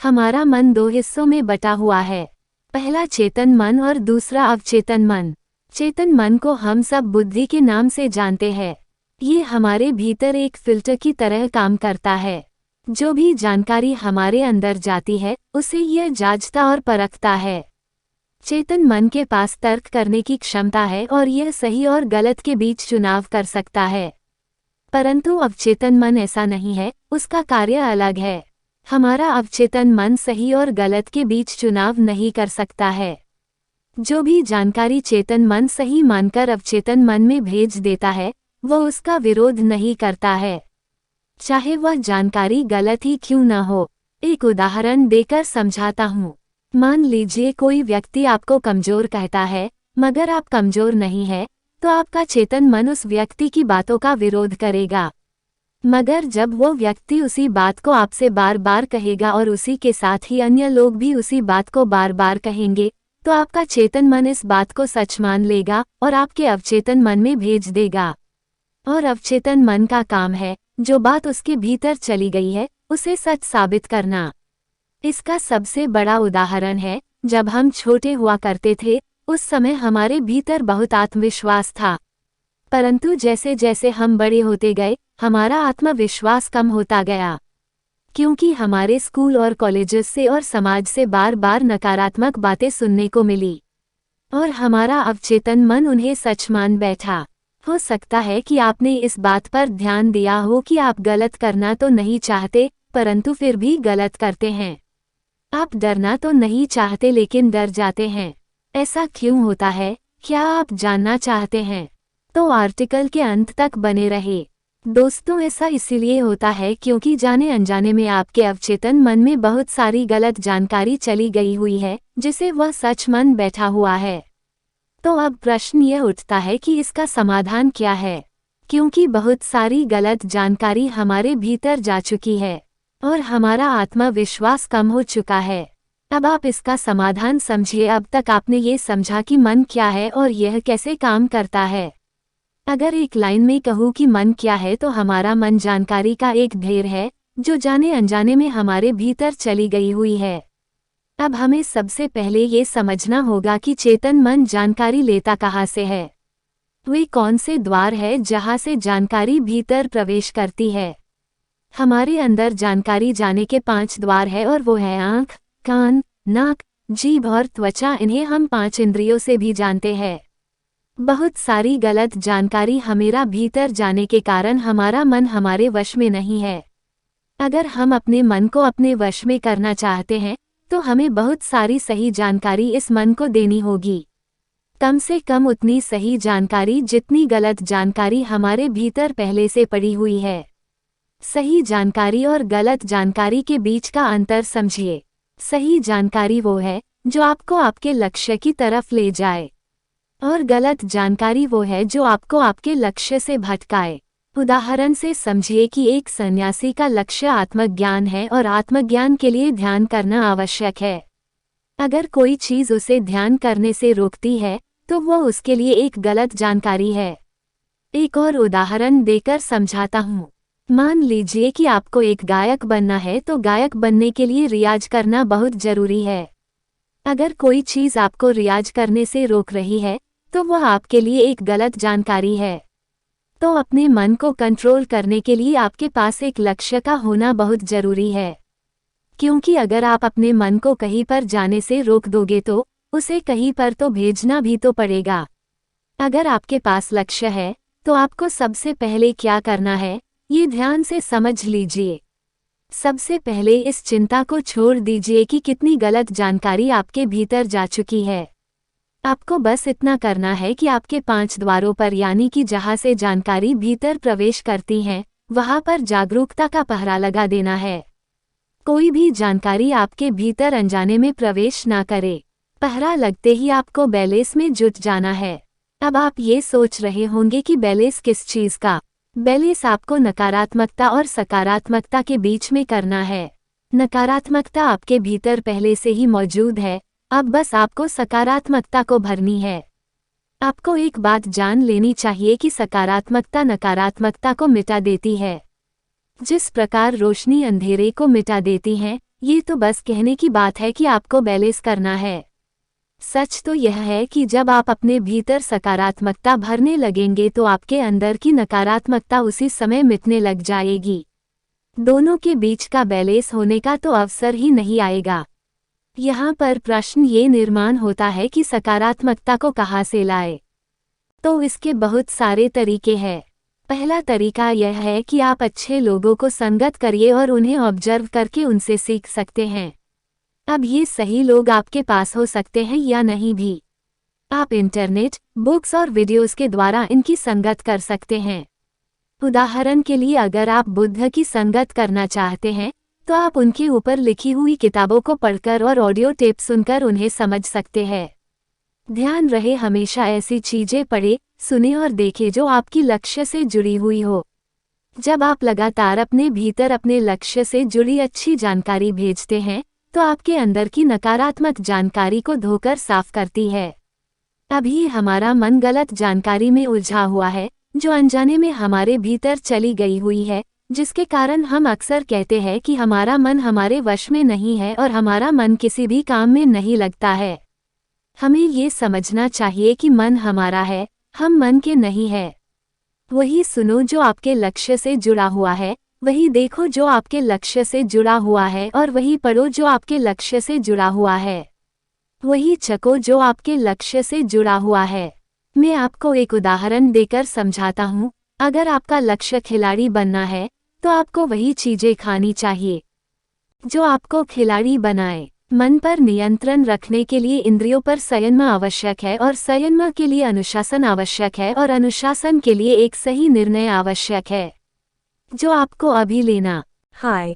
हमारा मन दो हिस्सों में बटा हुआ है। पहला चेतन मन और दूसरा अवचेतन मन। चेतन मन को हम सब बुद्धि के नाम से जानते हैं। ये हमारे भीतर एक फिल्टर की तरह काम करता है। जो भी जानकारी हमारे अंदर जाती है उसे यह जांचता और परखता है। चेतन मन के पास तर्क करने की क्षमता है और यह सही और गलत के बीच चुनाव कर सकता है। परंतु अवचेतन मन ऐसा नहीं है, उसका कार्य अलग है। हमारा अवचेतन मन सही और गलत के बीच चुनाव नहीं कर सकता है। जो भी जानकारी चेतन मन सही मानकर अवचेतन मन में भेज देता है वह उसका विरोध नहीं करता है, चाहे वह जानकारी गलत ही क्यों न हो। एक उदाहरण देकर समझाता हूँ। मान लीजिए कोई व्यक्ति आपको कमजोर कहता है, मगर आप कमजोर नहीं है, तो आपका चेतन मन उस व्यक्ति की बातों का विरोध करेगा। मगर जब वो व्यक्ति उसी बात को आपसे बार बार कहेगा और उसी के साथ ही अन्य लोग भी उसी बात को बार बार कहेंगे, तो आपका चेतन मन इस बात को सच मान लेगा और आपके अवचेतन मन में भेज देगा। और अवचेतन मन का काम है जो बात उसके भीतर चली गई है उसे सच साबित करना। इसका सबसे बड़ा उदाहरण है, जब हम छोटे हुआ करते थे उस समय हमारे भीतर बहुत आत्मविश्वास था। परंतु जैसे जैसे हम बड़े होते गए हमारा आत्मविश्वास कम होता गया, क्योंकि हमारे स्कूल और कॉलेजेस से और समाज से बार बार नकारात्मक बातें सुनने को मिली और हमारा अवचेतन मन उन्हें सच मान बैठा। हो सकता है कि आपने इस बात पर ध्यान दिया हो कि आप गलत करना तो नहीं चाहते परंतु फिर भी गलत करते हैं। आप डरना तो नहीं चाहते लेकिन डर जाते हैं। ऐसा क्यों होता है, क्या आप जानना चाहते हैं? तो आर्टिकल के अंत तक बने रहे। दोस्तों, ऐसा इसीलिए होता है क्योंकि जाने अनजाने में आपके अवचेतन मन में बहुत सारी गलत जानकारी चली गई हुई है जिसे वह सच मान बैठा हुआ है। तो अब प्रश्न यह उठता है कि इसका समाधान क्या है, क्योंकि बहुत सारी गलत जानकारी हमारे भीतर जा चुकी है और हमारा आत्मविश्वास कम हो चुका है। अब आप इसका समाधान समझिए। अब तक आपने ये समझा कि मन क्या है और यह कैसे काम करता है। अगर एक लाइन में कहूँ कि मन क्या है तो हमारा मन जानकारी का एक ढेर है जो जाने अनजाने में हमारे भीतर चली गई हुई है। अब हमें सबसे पहले ये समझना होगा कि चेतन मन जानकारी लेता कहाँ से है। वे कौन से द्वार है जहाँ से जानकारी भीतर प्रवेश करती है। हमारे अंदर जानकारी जाने के 5 द्वार है और वो है आँख, कान, नाक, जीभ और त्वचा। इन्हें हम 5 इंद्रियों से भी जानते हैं। बहुत सारी गलत जानकारी हमेरा भीतर जाने के कारण हमारा मन हमारे वश में नहीं है। अगर हम अपने मन को अपने वश में करना चाहते हैं तो हमें बहुत सारी सही जानकारी इस मन को देनी होगी। कम से कम उतनी सही जानकारी जितनी गलत जानकारी हमारे भीतर पहले से पड़ी हुई है। सही जानकारी और गलत जानकारी के बीच का अंतर समझिए। सही जानकारी वो है जो आपको आपके लक्ष्य की तरफ ले जाए और गलत जानकारी वो है जो आपको आपके लक्ष्य से भटकाए। उदाहरण से समझिए कि एक सन्यासी का लक्ष्य आत्मज्ञान है और आत्मज्ञान के लिए ध्यान करना आवश्यक है। अगर कोई चीज़ उसे ध्यान करने से रोकती है तो वह उसके लिए एक गलत जानकारी है। एक और उदाहरण देकर समझाता हूँ। मान लीजिए कि आपको एक गायक बनना है तो गायक बनने के लिए रियाज करना बहुत जरूरी है। अगर कोई चीज़ आपको रियाज करने से रोक रही है तो वह आपके लिए एक गलत जानकारी है। तो अपने मन को कंट्रोल करने के लिए आपके पास एक लक्ष्य का होना बहुत जरूरी है, क्योंकि अगर आप अपने मन को कहीं पर जाने से रोक दोगे तो उसे कहीं पर तो भेजना भी तो पड़ेगा। अगर आपके पास लक्ष्य है तो आपको सबसे पहले क्या करना है ये ध्यान से समझ लीजिए। सबसे पहले इस चिंता को छोड़ दीजिए कि कितनी गलत जानकारी आपके भीतर जा चुकी है। आपको बस इतना करना है कि आपके 5 द्वारों पर यानी कि जहाँ से जानकारी भीतर प्रवेश करती हैं वहाँ पर जागरूकता का पहरा लगा देना है। कोई भी जानकारी आपके भीतर अनजाने में प्रवेश ना करे। पहरा लगते ही आपको बैलेंस में जुट जाना है। अब आप ये सोच रहे होंगे कि बैलेंस किस चीज़ का? बैलेंस आपको नकारात्मकता और सकारात्मकता के बीच में करना है। नकारात्मकता आपके भीतर पहले से ही मौजूद है, अब बस आपको सकारात्मकता को भरनी है। आपको एक बात जान लेनी चाहिए कि सकारात्मकता नकारात्मकता को मिटा देती है। जिस प्रकार रोशनी अंधेरे को मिटा देती है, ये तो बस कहने की बात है कि आपको बैलेंस करना है। सच तो यह है कि जब आप अपने भीतर सकारात्मकता भरने लगेंगे तो आपके अंदर की नकारात्मकता उसी समय मिटने लग जाएगी। दोनों के बीच का बैलेंस होने का तो अवसर ही नहीं आएगा। यहाँ पर प्रश्न ये निर्माण होता है कि सकारात्मकता को कहाँ से लाए। तो इसके बहुत सारे तरीके हैं। पहला तरीका यह है कि आप अच्छे लोगों को संगत करिए और उन्हें ऑब्जर्व करके उनसे सीख सकते हैं। अब ये सही लोग आपके पास हो सकते हैं या नहीं भी। आप इंटरनेट, बुक्स और वीडियोस के द्वारा इनकी संगत कर सकते हैं। उदाहरण के लिए अगर आप बुद्ध की संगत करना चाहते हैं तो आप उनके ऊपर लिखी हुई किताबों को पढ़कर और ऑडियो टेप सुनकर उन्हें समझ सकते हैं। ध्यान रहे हमेशा ऐसी चीजें पढ़े, सुने और देखें जो आपकी लक्ष्य से जुड़ी हुई हो। जब आप लगातार अपने भीतर अपने लक्ष्य से जुड़ी अच्छी जानकारी भेजते हैं तो आपके अंदर की नकारात्मक जानकारी को धोकर साफ करती है। अभी हमारा मन गलत जानकारी में उलझा हुआ है जो अनजाने में हमारे भीतर चली गई हुई है, जिसके कारण हम अक्सर कहते हैं कि हमारा मन हमारे वश में नहीं है और हमारा मन किसी भी काम में नहीं लगता है। हमें ये समझना चाहिए कि मन हमारा है, हम मन के नहीं है। वही सुनो जो आपके लक्ष्य से जुड़ा हुआ है, वही देखो जो आपके लक्ष्य से जुड़ा हुआ है और वही पढ़ो जो आपके लक्ष्य से जुड़ा हुआ है। वही चखो जो आपके लक्ष्य से जुड़ा हुआ है। मैं आपको एक उदाहरण देकर समझाता हूँ। अगर आपका लक्ष्य खिलाड़ी बनना है तो आपको वही चीजें खानी चाहिए जो आपको खिलाड़ी बनाए। मन पर नियंत्रण रखने के लिए इंद्रियों पर संयम आवश्यक है और संयम के लिए अनुशासन आवश्यक है और अनुशासन के लिए एक सही निर्णय आवश्यक है जो आपको अभी लेना। Hi,